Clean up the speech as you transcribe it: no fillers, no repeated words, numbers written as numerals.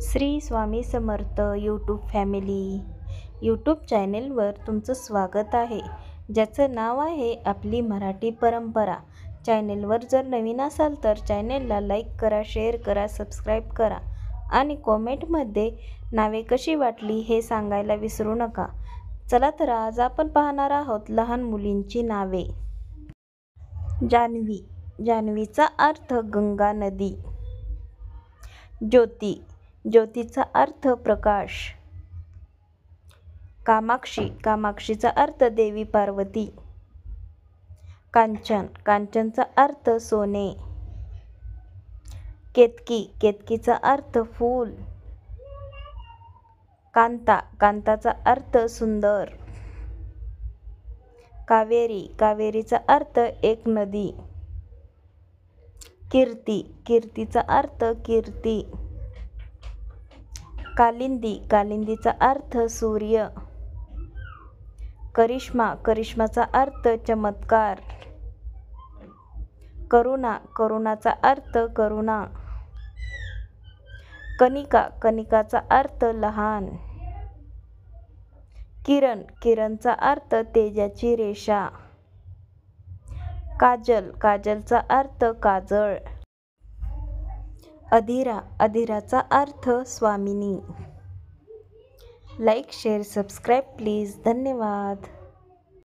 Shri Swami Samarth YouTube family YouTube चॅनेलवर तुमचं स्वागत आहे, ज्याचं नाव आहे आपली मराठी परंपरा. चॅनेलवर जर नवीन असाल तर चॅनेलला लाईक करा, शेअर करा, सबस्क्राईब करा आणि कॉमेंटमध्ये नावे कशी वाटली हे सांगायला विसरू नका. चला तर आज आपण पाहणार आहोत लहान मुलींची नावे. जान्हवी. जान्हवीचा अर्थ गंगा नदी. ज्योती. ज्योतीचा अर्थ प्रकाश. कामाक्षी. कामाक्षीचा अर्थ देवी पार्वती. कांचन. कांचनचा अर्थ सोने. केतकी. केतकीचा अर्थ फूल. कांता. कांताचा अर्थ सुंदर. कावेरी. कावेरीचा अर्थ एक नदी. कीर्ती. कीर्तीचा अर्थ कीर्ती. कालिंदी. कालिंदीचा अर्थ सूर्य. करिश्मा. करिश्माचा अर्थ चमत्कार. करुणा. करुणाचा अर्थ करुणा. कनिका. कनिकाचा अर्थ लहान. किरण. किरणचा अर्थ तेजाची रेषा. काजल. काजलचा अर्थ काजळ. अधीरा. अधीराचा अर्थ स्वामिनी. Like, share, subscribe please. धन्यवाद.